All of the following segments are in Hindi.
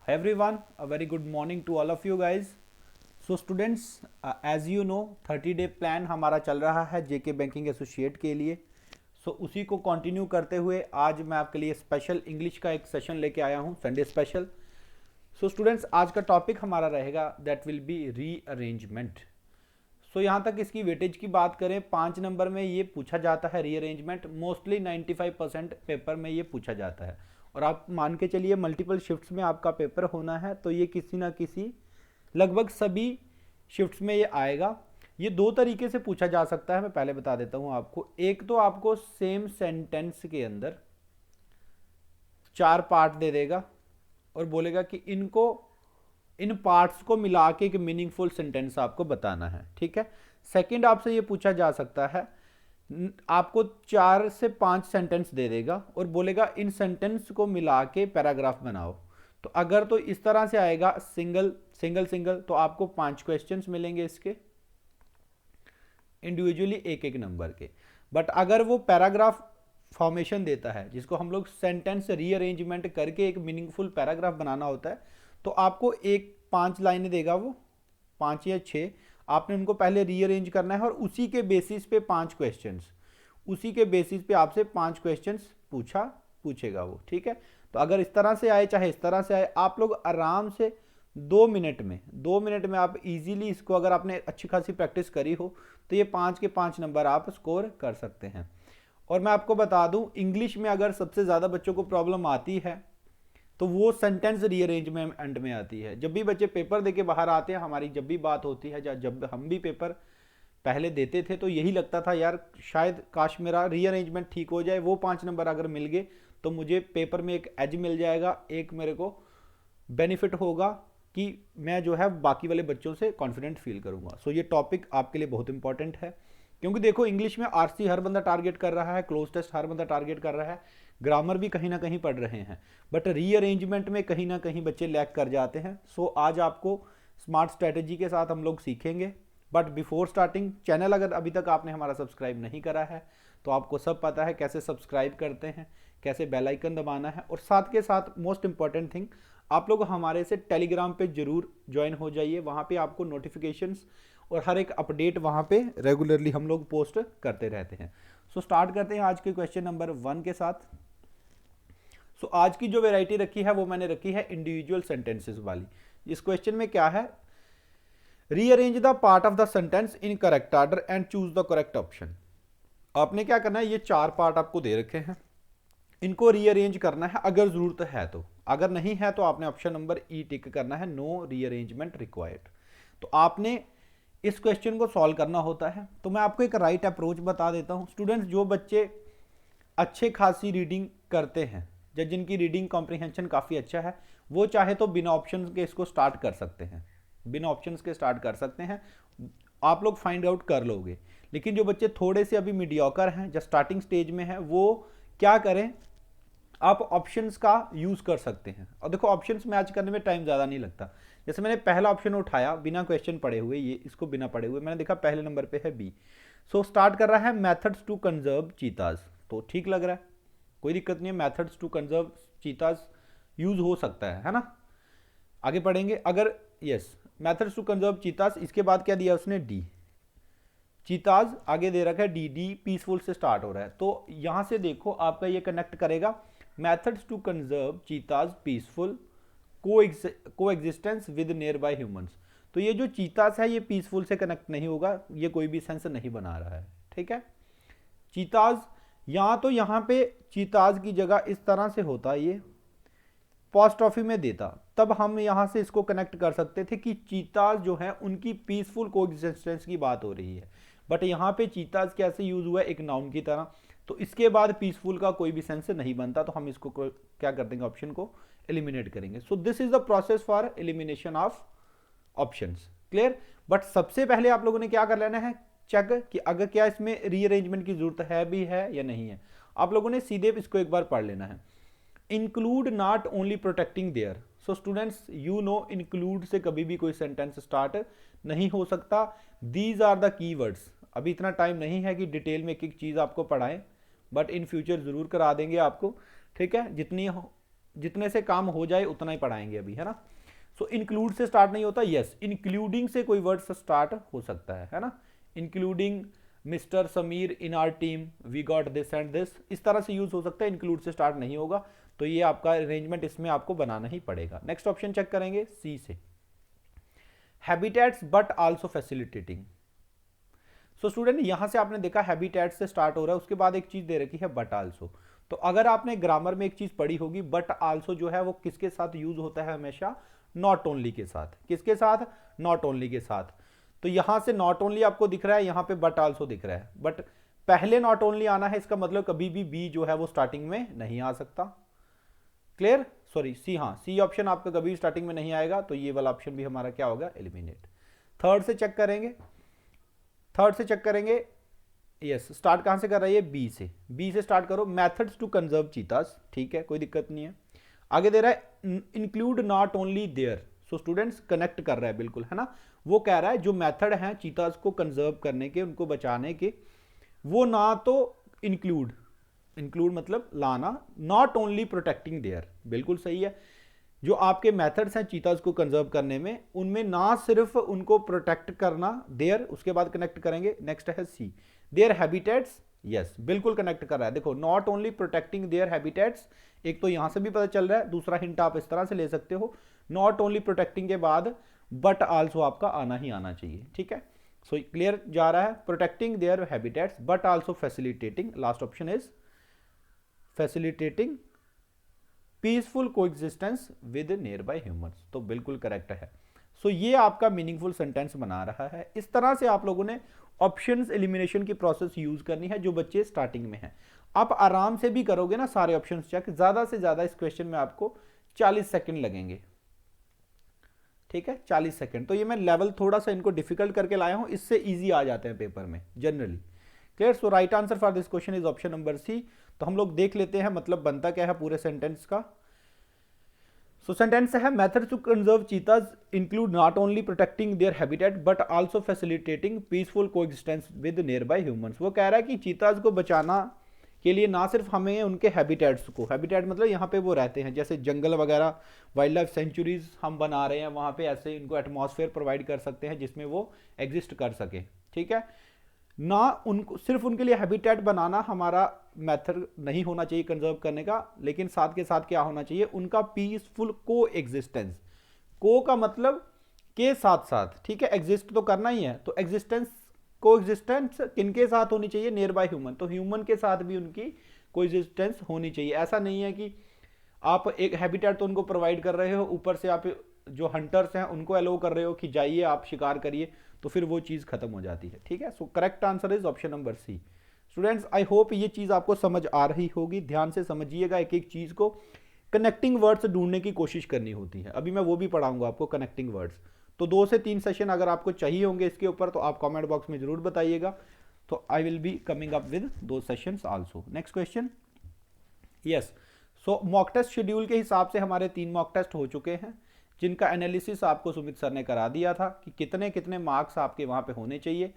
Hi everyone, a very good morning to all of you guys. So students, as you know 30 day plan हमारा चल रहा है जेके बैंकिंग एसोसिएट के लिए. उसी को कंटिन्यू करते हुए आज मैं आपके लिए स्पेशल इंग्लिश का एक सेशन लेके आया हूँ, संडे स्पेशल. स्टूडेंट्स, आज का टॉपिक हमारा रहेगा दैट विल बी रीअरेंजमेंट. यहाँ तक इसकी वेटेज की बात करें, 5 नंबर में ये पूछा जाता है रीअरेंजमेंट. मोस्टली 95% पेपर में ये पूछा जाता है. और आप मान के चलिए मल्टीपल शिफ्ट्स में आपका पेपर होना है, तो ये किसी ना किसी लगभग सभी शिफ्ट्स में ये आएगा. ये दो तरीके से पूछा जा सकता है, मैं पहले बता देता हूँ आपको. एक तो आपको सेम सेंटेंस के अंदर 4 पार्ट दे देगा और बोलेगा कि इन पार्ट्स को मिला के एक मीनिंगफुल सेंटेंस आपको बताना है. ठीक है. सेकंड आपसे ये पूछा जा सकता है, आपको 4 से 5 सेंटेंस दे देगा और बोलेगा इन सेंटेंस को मिला के पैराग्राफ बनाओ. तो अगर तो इस तरह से आएगा सिंगल सिंगल सिंगल, तो आपको 5 क्वेश्चंस मिलेंगे इसके इंडिविजुअली एक एक नंबर के. बट अगर वो पैराग्राफ फॉर्मेशन देता है, जिसको हम लोग सेंटेंस रीअरेंजमेंट करके एक मीनिंगफुल पैराग्राफ बनाना होता है, तो आपको 5 लाइनें देगा, वो 5 या 6. आपने उनको पहले रीअरेंज करना है और उसी के बेसिस पे 5 क्वेश्चंस, उसी के बेसिस पे आपसे 5 क्वेश्चंस पूछेगा वो. ठीक है. तो अगर इस तरह से आए चाहे इस तरह से आए, आप लोग आराम से 2 मिनट में आप इजीली इसको, अगर आपने अच्छी खासी प्रैक्टिस करी हो, तो ये 5 के 5 नंबर आप स्कोर कर सकते हैं. और मैं आपको बता दूं, इंग्लिश में अगर सबसे ज़्यादा बच्चों को प्रॉब्लम आती है तो वो सेंटेंस रीअरेंजमेंट में आती है. जब भी बच्चे पेपर देके बाहर आते हैं, हमारी जब भी बात होती है, जब हम भी पेपर पहले देते थे, तो यही लगता था यार शायद काश मेरा रीअरेंजमेंट ठीक हो जाए, वो 5 नंबर अगर मिल गए तो मुझे पेपर में एक एज मिल जाएगा, एक मेरे को बेनिफिट होगा कि मैं जो है बाकी वाले बच्चों से कॉन्फिडेंट फील करूंगा. ये टॉपिक आपके लिए बहुत इंपॉर्टेंट है, क्योंकि देखो इंग्लिश में आरसी हर बंदा टारगेट कर रहा है, क्लोज टेस्ट हर बंदा टारगेट कर रहा है, ग्रामर भी कहीं ना कहीं पढ़ रहे हैं, बट रीअरेंजमेंट में कहीं ना कहीं बच्चे लैग कर जाते हैं. आज आपको स्मार्ट स्ट्रेटेजी के साथ हम लोग सीखेंगे. बट बिफोर स्टार्टिंग, चैनल अगर अभी तक आपने हमारा सब्सक्राइब नहीं करा है, तो आपको सब पता है कैसे सब्सक्राइब करते हैं, कैसे बेल आइकन दबाना है. और साथ के साथ मोस्ट इंपॉर्टेंट थिंग, आप लोग हमारे से टेलीग्राम पे जरूर ज्वाइन हो जाइए. वहाँ पे आपको नोटिफिकेशंस और हर एक अपडेट वहाँ पे रेगुलरली हम लोग पोस्ट करते रहते हैं. स्टार्ट करते हैं आज के क्वेश्चन नंबर 1 के साथ. आज की जो वैरायटी रखी है वो मैंने रखी है इंडिविजुअल सेंटेंसेस वाली. इस क्वेश्चन में क्या है, rearrange the part of the sentence in correct order and choose the correct option. आपने क्या करना है, ये 4 पार्ट आपको दे रखे हैं, इनको रीअरेंज करना है अगर जरूरत है तो. अगर नहीं है तो आपने ऑप्शन नंबर ई टिक करना है, नो रीअरेंजमेंट रिक्वायर्ड. तो आपने इस क्वेश्चन को सॉल्व करना होता है. तो मैं आपको एक राइट अप्रोच बता देता हूं. स्टूडेंट्स, जो बच्चे अच्छे खासी रीडिंग करते हैं, जिनकी रीडिंग कॉम्प्रिहेंशन काफ़ी अच्छा है, वो चाहे तो बिना ऑप्शन के इसको स्टार्ट कर सकते हैं, बिना ऑप्शंस के स्टार्ट कर सकते हैं, आप लोग फाइंड आउट कर लोगे. लेकिन जो बच्चे थोड़े से अभी मीडियोकर हैं, जो स्टार्टिंग स्टेज में है, वो क्या करें, आप ऑप्शंस का यूज कर सकते हैं. और देखो ऑप्शंस मैच करने में टाइम ज़्यादा नहीं लगता. जैसे मैंने पहला ऑप्शन उठाया बिना क्वेश्चन पढ़े हुए, ये इसको बिना पढ़े हुए मैंने देखा पहले नंबर पे है बी. स्टार्ट कर रहा है मेथड्स टू कंजर्व चीताज. तो ठीक लग रहा है, कोई दिक्कत नहीं है, methods to conserve cheetahs use हो सकता है ना. आगे पढ़ेंगे. अगर yes, methods to conserve cheetahs, इसके बाद क्या दिया उसने, डी चीताज आगे दे रखा है, डी डी पीसफुल से स्टार्ट हो रहा है. तो यहां से देखो आपका ये कनेक्ट करेगा, methods to conserve cheetahs peaceful coexistence with nearby humans. तो ये जो चीताज है ये पीसफुल से कनेक्ट नहीं होगा, ये कोई भी सेंस नहीं बना रहा है. ठीक है. चीताज तो यहां पे चीताज की जगह इस तरह से होता, ये पॉस्ट्रॉफी में देता, तब हम यहां से इसको कनेक्ट कर सकते थे कि चीताज जो है उनकी पीसफुल कोएग्जिस्टेंस की बात हो रही है. बट यहां पे चीताज कैसे यूज हुआ है, एक नाउन की तरह. तो इसके बाद पीसफुल का कोई भी सेंस नहीं बनता, तो हम इसको क्या कर देंगे, ऑप्शन को एलिमिनेट करेंगे. This is the process for elimination of options. Clear. But सबसे पहले आप लोगों ने क्या कर लेना है, चेक कि अगर क्या इसमें रीअरेंजमेंट की जरूरत है भी है या नहीं है. आप लोगों ने सीधे इसको एक बार पढ़ लेना है. Include not only protecting their. Students, you know include से कभी भी कोई सेंटेंस स्टार्ट नहीं हो सकता. These are the keywords. अभी इतना टाइम नहीं है कि डिटेल में एक एक चीज आपको पढ़ाएं, बट इन फ्यूचर जरूर करा देंगे आपको. ठीक है. जितनी जितने से काम हो जाए उतना ही पढ़ाएंगे अभी, है ना। सो इंक्लूड से स्टार्ट नहीं होता, यस इंक्लूडिंग से कोई वर्ड स्टार्ट हो सकता है ना। Including mister Sameer in our team, we got this and this, इस तरह से यूज हो सकता है, इंक्लूड से स्टार्ट नहीं होगा। तो ये आपका अरेंजमेंट इसमें आपको बनाना ही पड़ेगा। नेक्स्ट ऑप्शन चेक करेंगे सी से, habitats but also facilitating. So student यहां से आपने देखा हैबिटेट्स से स्टार्ट हो रहा है, उसके बाद एक चीज दे रखी है बट आल्सो। तो अगर आपने ग्रामर में एक चीज पढ़ी होगी, बट आल्सो जो है वो किसके साथ यूज होता है हमेशा, नॉट ओनली के साथ। किसके साथ, नॉट ओनली के साथ। तो यहां से नॉट ओनली आपको दिख रहा है, यहां पे बट आल्सो दिख रहा है, बट पहले नॉट ओनली आना है, इसका मतलब कभी भी बी जो है वो स्टार्टिंग में नहीं आ सकता। क्लियर, सॉरी सी, हाँ सी ऑप्शन आपका कभी स्टार्टिंग में नहीं आएगा, तो ये वाला ऑप्शन भी हमारा क्या होगा, एलिमिनेट। थर्ड से चेक करेंगे, थर्ड से चेक करेंगे, यस स्टार्ट कहां से कर रही है, बी से। बी से स्टार्ट करो, मेथड्स टू कंजर्व चीतास, ठीक है कोई दिक्कत नहीं है। आगे दे रहा है include not only their. So students connect कर रहा है बिल्कुल, है ना। वो कह रहा है जो मेथड हैं चीतास को कंजर्व करने के, उनको बचाने के, वो ना तो इंक्लूड, इंक्लूड मतलब लाना, नॉट ओनली प्रोटेक्टिंग देयर, बिल्कुल सही है। जो आपके मेथड्स हैं चीताज को कंजर्व करने में, उनमें ना सिर्फ उनको प्रोटेक्ट करना, देयर, उसके बाद कनेक्ट करेंगे, नेक्स्ट है सी, देयर हैबिटेट्स, यस बिल्कुल कनेक्ट कर रहा है। देखो not only protecting there habitats, एक तो यहां से भी पता चल रहा है, दूसरा हिंट आप इस तरह से ले सकते हो, नॉट ओनली प्रोटेक्टिंग के बाद बट आल्सो आपका आना ही आना चाहिए, ठीक है। सो क्लियर जा रहा है, protecting there habitats but also facilitating, last option is facilitating peaceful coexistence with nearby humans, तो बिल्कुल करेक्ट है। सो ये आपका मीनिंगफुल सेंटेंस बना रहा है। इस तरह से आप लोगों ने ऑप्शंस एलिमिनेशन की प्रोसेस यूज करनी है जो बच्चे स्टार्टिंग में हैं। आप आराम से भी करोगे ना सारे ऑप्शंस चेक, ज्यादा से ज्यादा इस क्वेश्चन में आपको 40 सेकंड लगेंगे, ठीक है 40 सेकंड। तो ये मैं लेवल थोड़ा सा इनको डिफिकल्ट करके लाया हूं, इससे इजी आ जाते हैं पेपर में generally. Clear, so right answer for this question is option number C. तो हम लोग देख लेते हैं मतलब बनता क्या है पूरे सेंटेंस का। सो सेंटेंस है methods to conserve cheetahs include not only protecting their habitat but also facilitating peaceful coexistence with nearby humans. वो कह रहा है कि चीताज को बचाना के लिए ना सिर्फ हमें उनके हैबिटेट्स को, हैबिटेट मतलब यहाँ पे वो रहते हैं, जैसे जंगल वगैरह वाइल्ड लाइफ सेंचुरीज हम बना रहे हैं, वहाँ पे ऐसे इनको एटमॉस्फेयर प्रोवाइड कर सकते हैं जिसमें वो एग्जिस्ट कर सके, ठीक है ना। उनको सिर्फ उनके लिए हैबिटेट बनाना हमारा मेथड नहीं होना चाहिए कंजर्व करने का, लेकिन साथ के साथ क्या होना चाहिए, उनका पीसफुल को एग्जिस्टेंस। को का मतलब के साथ साथ, ठीक है एग्जिस्ट तो करना ही है, तो एग्जिस्टेंस को एग्जिस्टेंस किनके साथ होनी चाहिए, नियर बाय ह्यूमन, तो ह्यूमन के साथ भी उनकी को एग्जिस्टेंस होनी चाहिए। ऐसा नहीं है कि आप एक हैबिटेट तो उनको प्रोवाइड कर रहे हो, ऊपर से आप जो हंटर्स हैं उनको अलो कर रहे हो कि जाइए आप शिकार करिए, तो फिर वो चीज़ खत्म हो जाती है, ठीक है। So correct answer is option number C. Students I hope ये चीज़ आपको समझ आ रही होगी, ध्यान से समझिएगा, एक एक चीज़ को कनेक्टिंग वर्ड्स ढूंढने की कोशिश करनी होती है। अभी मैं वो भी पढ़ाऊंगा आपको कनेक्टिंग वर्ड्स। तो 2 से 3 सेशन अगर आपको चाहिए होंगे इसके ऊपर तो आप कमेंट बॉक्स में जरूर बताइएगा, तो I will be coming up with दो sessions also. Next question, yes so mock test schedule के हिसाब से हमारे 3 मॉक टेस्ट हो चुके हैं, जिनका एनालिसिस आपको सुमित सर ने करा दिया था कि कितने कितने मार्क्स आपके वहाँ पे होने चाहिए,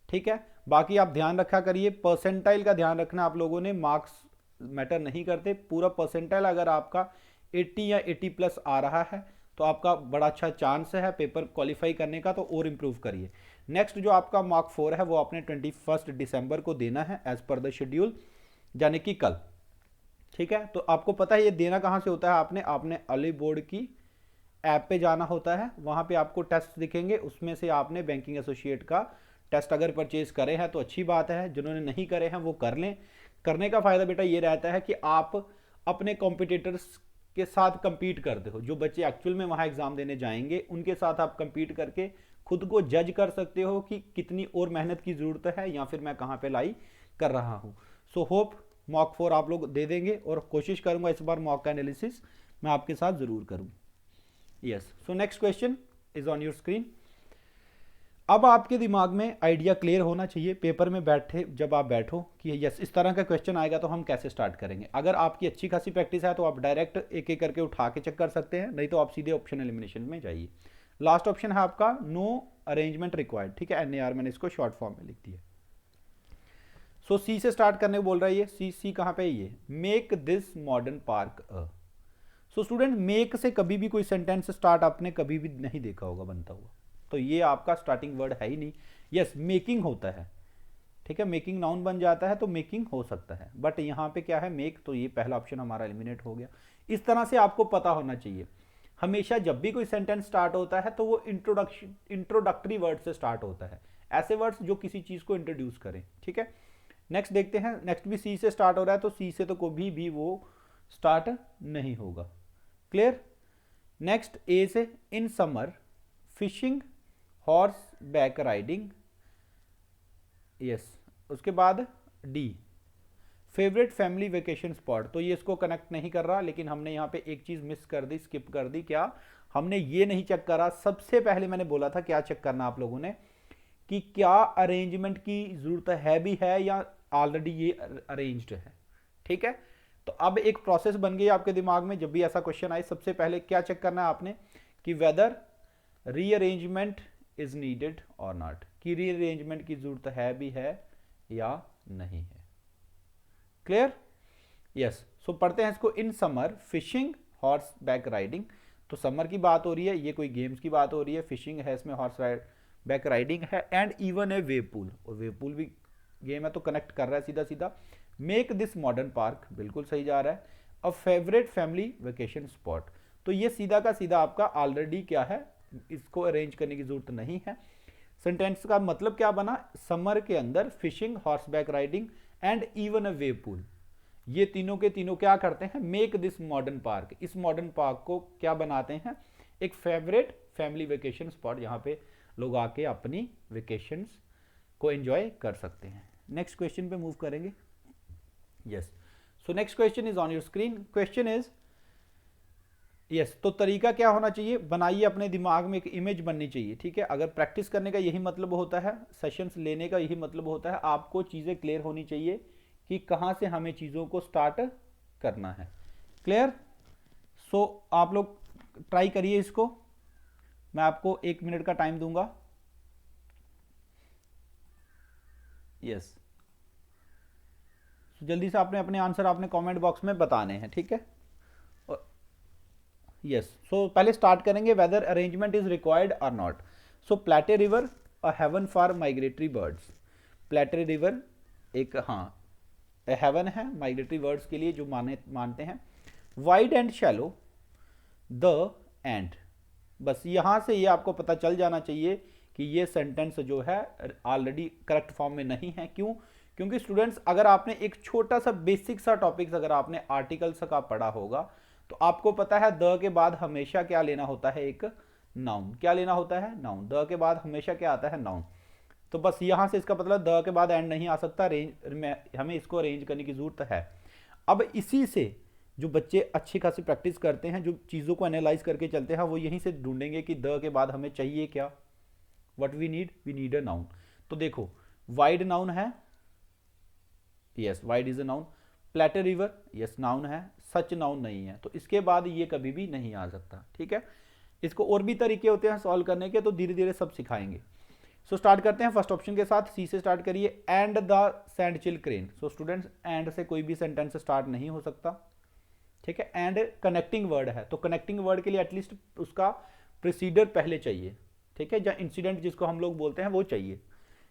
ठीक है। बाकी आप ध्यान रखा करिए, परसेंटाइल का ध्यान रखना आप लोगों ने, मार्क्स मैटर नहीं करते, पूरा परसेंटाइल अगर आपका 80 या 80 प्लस आ रहा है तो आपका बड़ा अच्छा चांस है पेपर क्वालिफाई करने का, तो और इम्प्रूव करिए। नेक्स्ट जो आपका मॉक 4 है वो आपने 21 दिसंबर को देना है एज पर द शेड्यूल, यानी कि कल, ठीक है। तो आपको पता है ये देना कहाँ से होता है, आपने अली बोर्ड की ऐप पे जाना होता है, वहाँ पे आपको टेस्ट दिखेंगे, उसमें से आपने बैंकिंग एसोसिएट का टेस्ट अगर परचेज करे हैं तो अच्छी बात है, जिन्होंने नहीं करे हैं वो कर लें। करने का फ़ायदा बेटा ये रहता है कि आप अपने कॉम्पिटिटर्स के साथ compete करते हो, जो बच्चे एक्चुअल में वहाँ एग्ज़ाम देने जाएंगे उनके साथ आप compete करके खुद को जज कर सकते हो कि कितनी और मेहनत की ज़रूरत है या फिर मैं कहाँ पे लाई कर रहा हूँ। सो होप मॉक 4 आप लोग दे देंगे, और कोशिश करूँगा इस बार मॉक का एनालिसिस मैं आपके साथ ज़रूर करूँ। Yes, so next question is on your screen. अब आपके दिमाग में आइडिया क्लियर होना चाहिए पेपर में बैठे जब आप बैठो कि यस इस तरह का क्वेश्चन आएगा तो हम कैसे स्टार्ट करेंगे। अगर आपकी अच्छी खासी प्रैक्टिस है तो आप डायरेक्ट एक एक करके उठा के चेक कर सकते हैं, नहीं तो आप सीधे ऑप्शन एलिमिनेशन में जाइए। लास्ट ऑप्शन है आपका नो अरेंजमेंट रिक्वायर्ड, ठीक है NAR, मैंने इसको शॉर्ट फॉर्म में लिख दिया। सो सी से स्टार्ट करने को बोल रहा है ये, सी कहाँ पे है ये, make this modern park a. So student make से कभी भी कोई सेंटेंस स्टार्ट आपने कभी भी नहीं देखा होगा बनता हुआ, तो ये आपका स्टार्टिंग वर्ड है ही नहीं। यस मेकिंग होता है, ठीक है, मेकिंग नाउन बन जाता है तो मेकिंग हो सकता है, बट यहाँ पे क्या है मेक, तो ये पहला ऑप्शन हमारा एलिमिनेट हो गया। इस तरह से आपको पता होना चाहिए हमेशा जब भी कोई सेंटेंस स्टार्ट होता है तो वो इंट्रोडक्टरी वर्ड से स्टार्ट होता है, ऐसे वर्ड्स जो किसी चीज को इंट्रोड्यूस करें, ठीक है। नेक्स्ट देखते हैं, नेक्स्ट भी सी से स्टार्ट हो रहा है, तो सी से तो कभी भी वो स्टार्ट नहीं होगा। क्लियर। नेक्स्ट ए से in summer fishing horse back riding, yes. उसके बाद D favourite family vacation spot, तो ये इसको कनेक्ट नहीं कर रहा, लेकिन हमने यहाँ पे एक चीज मिस कर दी, स्किप कर दी। क्या हमने ये नहीं चेक करा, सबसे पहले मैंने बोला था क्या चेक करना आप लोगों ने, कि क्या अरेंजमेंट की जरूरत है भी है या ऑलरेडी ये अरेंज्ड है, ठीक है। तो अब एक प्रोसेस बन गई आपके दिमाग में, जब भी ऐसा क्वेश्चन आए सबसे पहले क्या चेक करना है आपने, कि वेदर रीअरेंजमेंट इज नीडेड और नॉट, कि रीअरेंजमेंट की जरूरत है भी है या नहीं है। क्लियर। यस। सो पढ़ते हैं इसको, in summer fishing horse back riding, तो समर की बात हो रही है, ये कोई गेम्स की बात हो रही है, फिशिंग है इसमें, हॉर्स बैक राइडिंग है, and even a wave pool, और वेव पूल भी गेम है तो कनेक्ट कर रहा है सीधा सीधा। मेक दिस मॉडर्न पार्क, बिल्कुल सही जा रहा है। A favourite family vacation spot, तो ये सीधा का सीधा आपका ऑलरेडी क्या है, इसको अरेंज करने की जरूरत नहीं है। सेंटेंस का मतलब क्या बना, समर के अंदर fishing horse back riding and even a wave pool, ये तीनों के तीनों क्या करते हैं, मेक दिस मॉडर्न पार्क, इस मॉडर्न पार्क को क्या बनाते हैं, एक फेवरेट फैमिली वेकेशन स्पॉट, जहां पे लोग आके अपनी वेकेशंस को एंजॉय कर सकते हैं। नेक्स्ट क्वेश्चन पे मूव करेंगे। Yes. So next question is on your screen. Question is, yes, तो तरीका क्या होना चाहिए, बनाइए अपने दिमाग में एक इमेज बननी चाहिए, ठीक है। अगर प्रैक्टिस करने का यही मतलब होता है, सेशंस लेने का यही मतलब होता है, आपको चीजें क्लियर होनी चाहिए कि कहां से हमें चीजों को स्टार्ट करना है। क्लियर। सो आप लोग ट्राई करिए इसको, मैं आपको 1 मिनट का टाइम दूंगा। यस। जल्दी से आपने अपने आंसर आपने कमेंट बॉक्स में बताने हैं, ठीक है। यस। सो पहले स्टार्ट करेंगे, वेदर अरेंजमेंट इज रिक्वायर्ड और not. So Platte river a haven for migratory birds, Platte river एक, हाँ, हेवन है माइग्रेटरी बर्ड्स के लिए जो मानते हैं। Wide and shallow the end, बस यहां से ये आपको पता चल जाना चाहिए कि ये सेंटेंस जो है ऑलरेडी करेक्ट फॉर्म में नहीं है। क्यों? क्योंकि स्टूडेंट्स अगर आपने एक छोटा सा बेसिक सा टॉपिक्स अगर आपने आर्टिकल्स का पढ़ा होगा तो आपको पता है द के बाद हमेशा क्या लेना होता है, एक नाउन। क्या लेना होता है? नाउन। द के बाद हमेशा क्या आता है? नाउन। तो बस यहां से इसका मतलब द के बाद एंड नहीं आ सकता, रेंज में हमें इसको अरेंज करने की जरूरत है। अब इसी से जो बच्चे अच्छी खासी प्रैक्टिस करते हैं, जो चीज़ों को एनालाइज करके चलते हैं, वो यहीं से ढूंढेंगे कि द के बाद हमें चाहिए क्या, what we need a noun. तो देखो वाइड नाउन है, yes wide is a noun. Platte river, yes noun है, सच नाउन नहीं है, तो इसके बाद ये कभी भी नहीं आ सकता, ठीक है। इसको और भी तरीके होते हैं सॉल्व करने के, तो धीरे धीरे सब सिखाएंगे। सो स्टार्ट करते हैं फर्स्ट ऑप्शन के साथ, सी से स्टार्ट करिए, and the sandhill crane. So students end से कोई भी सेंटेंस स्टार्ट नहीं हो सकता, ठीक है। एंड कनेक्टिंग वर्ड है, तो कनेक्टिंग वर्ड के लिए एटलीस्ट उसका प्रोसीडर पहले चाहिए, ठीक है, या इंसिडेंट जिसको हम लोग बोलते हैं वो चाहिए।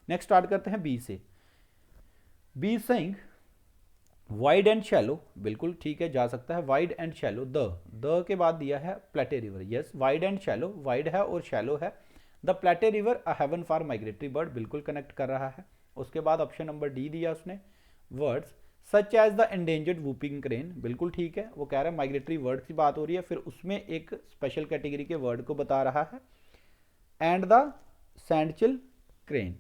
नेक्स्ट स्टार्ट करते हैं बी से। Be saying wide and shallow, बिल्कुल ठीक है, जा सकता है। वाइड एंड शैलो, द के बाद दिया है Platte river, yes wide and shallow, wide है और शैलो है। The Platte river a haven for migratory bird, बिल्कुल कनेक्ट कर रहा है। उसके बाद ऑप्शन नंबर डी दिया उसने, words such as the endangered whooping crane, बिल्कुल ठीक है, वो कह रहा है माइग्रेटरी वर्ड की बात हो रही है, फिर उसमें एक स्पेशल कैटेगरी के वर्ड को बता रहा है, एंड द सैंडचिल क्रेन।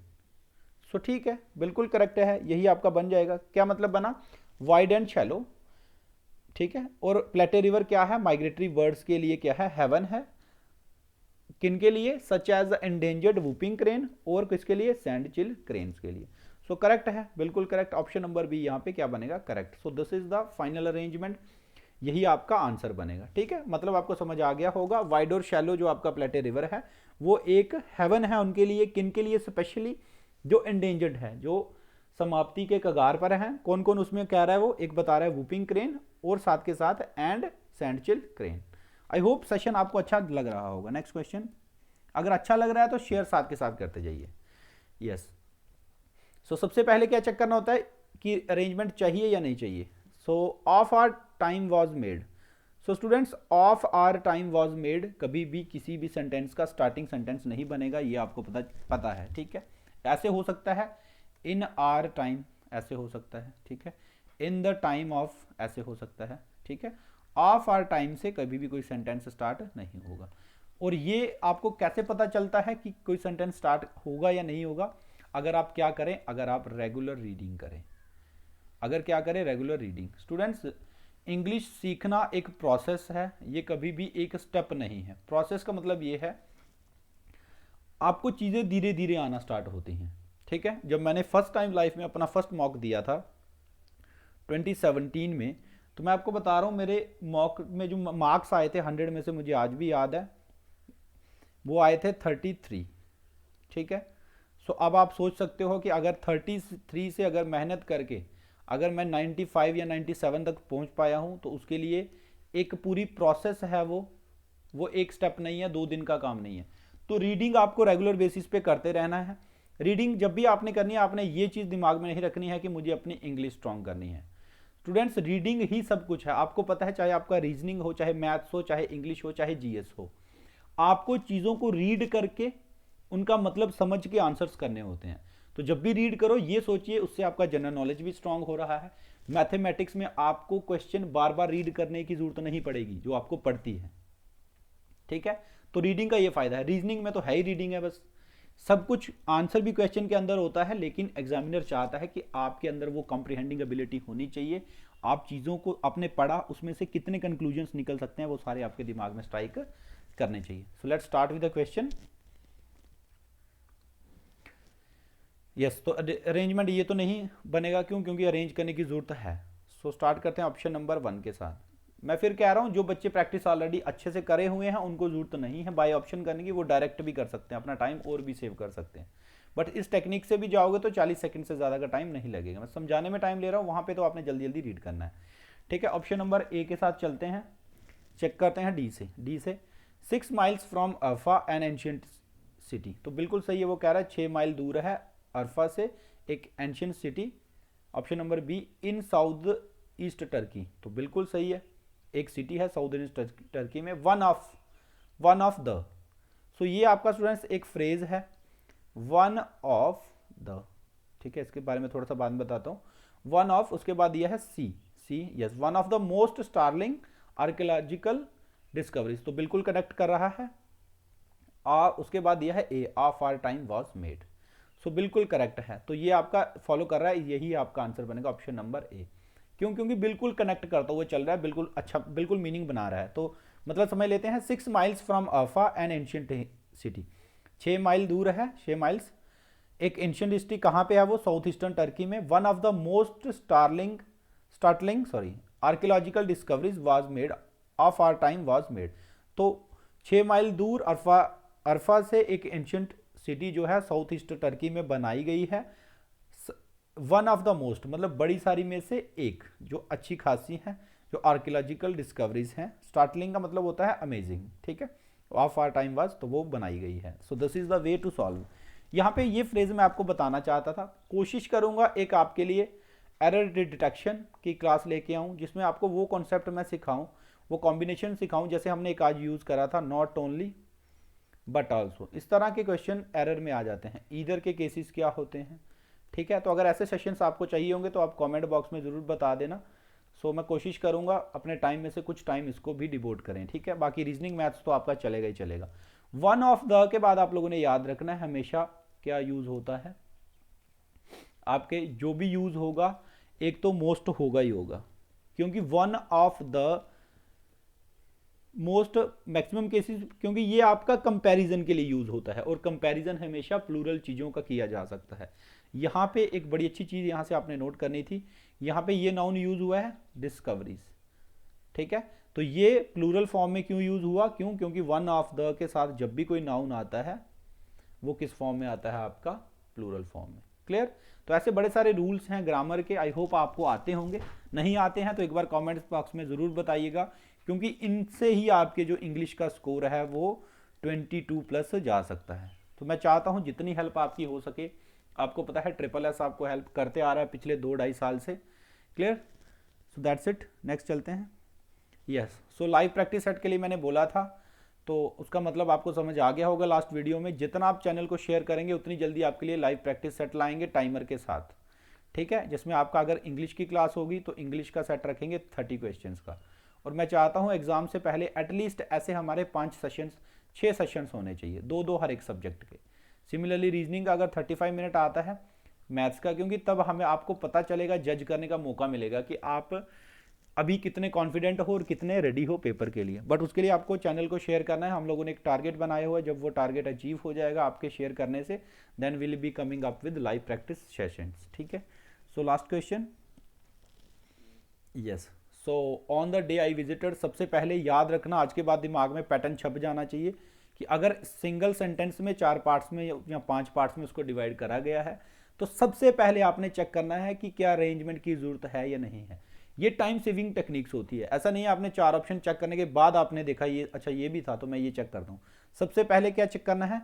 सो ठीक है, बिल्कुल करेक्ट है, यही आपका बन जाएगा। क्या मतलब बना? वाइड एंड शैलो, ठीक है, और प्लेटे रिवर क्या है? माइग्रेटरी बर्ड्स के लिए क्या है? हेवन है। किन के लिए? Such as endangered whooping crane, और किसके लिए? सैंडचिल क्रेन्स के लिए। सो करेक्ट है, बिल्कुल करेक्ट, ऑप्शन नंबर बी यहाँ पे क्या बनेगा? Correct. So this is the final arrangement, यही आपका आंसर बनेगा, ठीक है। मतलब आपको समझ आ गया होगा, वाइड और शैलो जो आपका प्लेटे रिवर है वो एक हेवन है उनके लिए। किन के लिए? स्पेशली जो एंडेंजर्ड है, जो समाप्ति के कगार पर हैं। कौन कौन उसमें कह रहा है? वो एक बता रहा है वूपिंग क्रेन, और साथ के साथ and sandhill crane. I hope session आपको अच्छा लग रहा होगा। नेक्स्ट क्वेश्चन, अगर अच्छा लग रहा है तो शेयर साथ के साथ करते जाइए। यस, सो सबसे पहले क्या चेक करना होता है कि अरेंजमेंट चाहिए या नहीं चाहिए। So of our time was made. So students, of our time was made कभी भी किसी भी सेंटेंस का स्टार्टिंग सेंटेंस नहीं बनेगा, ये आपको पता है, ठीक है। ऐसे हो सकता है इन आर टाइम, ऐसे हो सकता है, ठीक है। इन द टाइम ऑफ, ऐसे हो सकता है, ठीक है। ऑफ आर टाइम से कभी भी कोई सेंटेंस स्टार्ट नहीं होगा। और ये आपको कैसे पता चलता है कि कोई सेंटेंस स्टार्ट होगा या नहीं होगा? अगर आप क्या करें, अगर आप रेगुलर रीडिंग करें। अगर क्या करें, रेगुलर रीडिंग। स्टूडेंट्स, इंग्लिश सीखना एक प्रोसेस है, ये कभी भी एक स्टेप नहीं है। प्रोसेस का मतलब ये है आपको चीज़ें धीरे धीरे आना स्टार्ट होती हैं, ठीक है। जब मैंने फर्स्ट टाइम लाइफ में अपना फर्स्ट मॉक दिया था 2017 में, तो मैं आपको बता रहा हूँ मेरे मॉक में जो मार्क्स आए थे 100 में से, मुझे आज भी याद है, वो आए थे 33, ठीक है। सो अब आप सोच सकते हो कि अगर 33 से अगर मेहनत करके अगर मैं 95 या 97 तक पहुंच पाया हूं, तो उसके लिए एक पूरी प्रोसेस है। वो एक स्टेप नहीं है, 2 दिन का काम नहीं है। तो रीडिंग आपको रेगुलर बेसिस पे करते रहना है। रीडिंग जब भी आपने करनी है, आपने ये चीज़ दिमाग में नहीं रखनी है कि मुझे अपनी इंग्लिश स्ट्रांग करनी है। स्टूडेंट्स, रीडिंग ही सब कुछ है। आपको पता है, चाहे आपका रीजनिंग हो, चाहे मैथ्स हो, चाहे इंग्लिश हो, चाहे जीएस हो, आपको चीज़ों को रीड करके उनका मतलब समझ के आंसर्स करने होते हैं। तो जब भी रीड करो, ये सोचिए उससे आपका जनरल नॉलेज भी स्ट्रांग हो रहा है। मैथमेटिक्स में आपको क्वेश्चन बार बार रीड करने की जरूरत नहीं पड़ेगी, जो आपको पड़ती है, ठीक है। तो रीडिंग का ये फायदा है। रीजनिंग में तो है ही रीडिंग है, बस सब कुछ आंसर भी क्वेश्चन के अंदर होता है, लेकिन एग्जामिनर चाहता है कि आपके अंदर वो कॉम्प्रिहेंडिंग एबिलिटी होनी चाहिए। आप चीज़ों को आपने पढ़ा, उसमें से कितने कंक्लूजन्स निकल सकते हैं, वो सारे आपके दिमाग में स्ट्राइक करने चाहिए। So let's start with the question. Yes, तो अरेंजमेंट ये तो नहीं बनेगा, क्यों? क्योंकि अरेंज करने की जरूरत है। सो स्टार्ट करते हैं ऑप्शन नंबर 1 के साथ। मैं फिर कह रहा हूँ, जो बच्चे प्रैक्टिस ऑलरेडी अच्छे से करे हुए हैं उनको जरूरत नहीं है बाय ऑप्शन करने की, वो डायरेक्ट भी कर सकते हैं, अपना टाइम और भी सेव कर सकते हैं। बट इस टेक्निक से भी जाओगे तो 40 सेकंड से ज़्यादा का टाइम नहीं लगेगा। मैं समझाने में टाइम ले रहा हूँ, वहाँ पे तो आपने जल्दी जल्दी रीड करना है, ठीक है। ऑप्शन नंबर ए के साथ चलते हैं, चेक करते हैं डी से 6 miles from Arfa an ancient city. तो बिल्कुल सही है, वो कह रहा है 6 माइल दूर है अरफा से एक ancient city. Option number B, in south east Turkey. तो बिल्कुल सही है, एक सिटी है साउथ ईस्ट टर्की में, वन ऑफ द। सो ये आपका स्टूडेंट्स एक फ्रेज है, वन ऑफ द, ठीक है। इसके बारे में थोड़ा सा बाद में बताता हूँ। वन ऑफ, उसके बाद यह है C, yes, one of the most startling archaeological discoveries. तो बिल्कुल कनेक्ट कर रहा है। उसके बाद यह है A, of our time was made. So बिल्कुल करेक्ट है। तो ये आपका फॉलो कर रहा है, यही आपका आंसर बनेगा ऑप्शन नंबर ए। क्यों? क्योंकि बिल्कुल कनेक्ट करता हुआ चल रहा है, बिल्कुल अच्छा, बिल्कुल मीनिंग बना रहा है। तो मतलब समझ लेते हैं, 6 miles from Arfa an ancient city. 6 mile दूर है, 6 माइल्स एक एंशियंट सिटी। कहाँ पे है वो? साउथ ईस्टर्न टर्की में। One of the most startling archaeological discoveries was made, of our time was made. तो 6 माइल दूर अरफा से एक एंशियंट सिटी जो है साउथ ईस्ट टर्की में बनाई गई है। वन ऑफ द मोस्ट मतलब बड़ी सारी में से एक, जो अच्छी खासी है, जो आर्कियोलॉजिकल डिस्कवरीज हैं। स्टार्टलिंग का मतलब होता है अमेजिंग, ठीक है। ऑफ आर टाइम वाज, तो वो बनाई गई है। So this is the way to solve. यहाँ पे ये फ्रेज मैं आपको बताना चाहता था। कोशिश करूंगा एक आपके लिए एरर डिटेक्शन की क्लास लेके आऊँ, जिसमें आपको वो कॉन्सेप्ट मैं सिखाऊं, वो कॉम्बिनेशन सिखाऊं, जैसे हमने एक आज यूज़ करा था, नॉट ओनली बट ऑल्सो। इस तरह के क्वेश्चन एरर में आ जाते हैं। ईदर के केसेस क्या होते हैं, ठीक है। तो अगर ऐसे सेशंस आपको चाहिए होंगे तो आप कमेंट बॉक्स में ज़रूर बता देना। सो मैं कोशिश करूंगा अपने टाइम में से कुछ टाइम इसको भी डिवोट करें, ठीक है। बाकी रीजनिंग मैथ्स तो आपका चलेगा ही चलेगा। वन ऑफ द के बाद आप लोगों ने याद रखना है हमेशा क्या यूज़ होता है। आपके जो भी यूज़ होगा, एक तो मोस्ट होगा ही होगा, क्योंकि one of the most maximum cases, क्योंकि ये आपका कंपैरिजन के लिए यूज होता है, और कंपैरिजन हमेशा प्लूरल चीज़ों का किया जा सकता है। यहाँ पे एक बड़ी अच्छी चीज़ यहाँ से आपने नोट करनी थी, यहाँ पे ये नाउन यूज हुआ है डिस्कवरीज, ठीक है। तो ये प्लूरल फॉर्म में क्यों यूज हुआ? क्यों? क्योंकि वन ऑफ द के साथ जब भी कोई नाउन आता है वो किस फॉर्म में आता है? आपका प्लूरल फॉर्म में। क्लियर? तो ऐसे बड़े सारे रूल्स हैं ग्रामर के, आई होप आपको आते होंगे। नहीं आते हैं तो एक बार कमेंट्स बॉक्स में ज़रूर बताइएगा क्योंकि इनसे ही आपके जो इंग्लिश का स्कोर है वो 22+ जा सकता है। तो मैं चाहता हूँ जितनी हेल्प आपकी हो सके, आपको पता है ट्रिपल एस आपको हेल्प करते आ रहा है पिछले 2-2.5 साल से। Clear? So that's it, next चलते हैं। यस, सो लाइव प्रैक्टिस सेट के लिए मैंने बोला था, तो उसका मतलब आपको समझ आ गया होगा लास्ट वीडियो में। जितना आप चैनल को शेयर करेंगे उतनी जल्दी आपके लिए लाइव प्रैक्टिस सेट लाएंगे टाइमर के साथ, ठीक है, जिसमें आपका अगर इंग्लिश की क्लास होगी तो इंग्लिश का सेट रखेंगे 30 क्वेश्चंस का। और मैं चाहता हूँ एग्जाम से पहले एटलीस्ट ऐसे हमारे 5 सेशंस 6 सेशंस होने चाहिए, 2-2 हर एक सब्जेक्ट के। सिमिलरली रीजनिंग का अगर 35 मिनट आता है, मैथ्स का, क्योंकि तब हमें आपको पता चलेगा, जज करने का मौका मिलेगा कि आप अभी कितने कॉन्फिडेंट हो और कितने रेडी हो पेपर के लिए। बट उसके लिए आपको चैनल को शेयर करना है। हम लोगों ने एक टारगेट बनाया हुआ है, जब वो टारगेट अचीव हो जाएगा आपके शेयर करने से, then will be coming up with live practice sessions, ठीक है। So last question. Yes, so on the day I visited, सबसे पहले याद रखना, आज के बाद दिमाग में पैटर्न छप जाना चाहिए कि अगर सिंगल सेंटेंस में 4 पार्ट्स में या 5 पार्ट्स में उसको डिवाइड करा गया है, तो सबसे पहले आपने चेक करना है कि क्या अरेंजमेंट की जरूरत है या नहीं है। ये टाइम सेविंग टेक्निक्स होती है। ऐसा नहीं है आपने 4 ऑप्शन चेक करने के बाद आपने देखा ये अच्छा ये भी था तो मैं ये चेक करता हूँ। सबसे पहले क्या चेक करना है,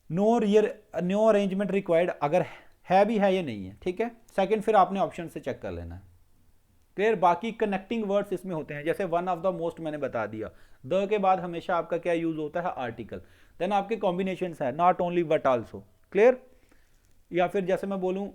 नो अरेंजमेंट रिक्वायर्ड, अगर है भी है या नहीं है, ठीक है। सेकंड, फिर आपने ऑप्शन से चेक कर लेना है। क्लियर? बाकी कनेक्टिंग वर्ड्स इसमें होते हैं, जैसे वन ऑफ द मोस्ट मैंने बता दिया, द के बाद हमेशा आपका क्या यूज होता है, आर्टिकल। देन आपके कॉम्बिनेशंस है, not only but also. Clear? या फिर जैसे मैं बोलूं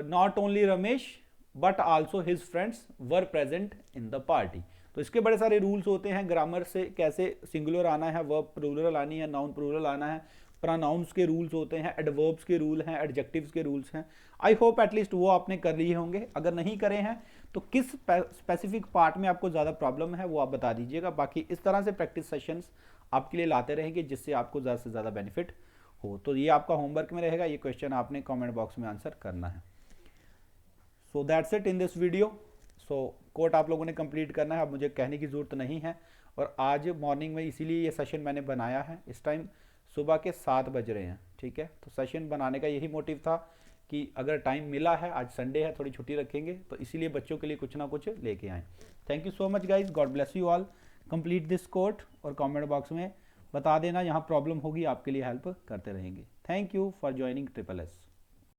not only Ramesh but also his friends were present in the party. तो इसके बड़े सारे रूल्स होते हैं, ग्रामर से कैसे सिंगुलर आना है, वर्ब प्लूरल आनी है, नाउन प्लूरल आना है, प्रोनाउंस के रूल्स होते हैं, एडवर्ब्स के रूल हैं, एडजेक्टिव्स के रूल्स हैं। आई होप एटलीस्ट वो आपने कर लिए होंगे। अगर नहीं करे हैं तो किस स्पेसिफिक पार्ट में आपको ज़्यादा प्रॉब्लम है वो आप बता दीजिएगा। बाकी इस तरह से प्रैक्टिस सेशंस आपके लिए लाते रहेंगे जिससे आपको ज़्यादा से ज़्यादा बेनिफिट हो। तो ये आपका होमवर्क में रहेगा, ये क्वेश्चन आपने कमेंट बॉक्स में आंसर करना है। So that's it in this video. So quote आप लोगों ने कंप्लीट करना है, अब मुझे कहने की ज़रूरत नहीं है। और आज मॉर्निंग में इसीलिए ये सेशन मैंने बनाया है, इस टाइम सुबह के 7 बज रहे हैं, ठीक है। तो सेशन बनाने का यही मोटिव था कि अगर टाइम मिला है, आज संडे है, थोड़ी छुट्टी रखेंगे, तो इसीलिए बच्चों के लिए कुछ ना कुछ लेके आएँ। Thank you so much guys, God bless you all. Complete this quote और कमेंट बॉक्स में बता देना, यहाँ प्रॉब्लम होगी आपके लिए हेल्प करते रहेंगे। Thank you for joining triple S.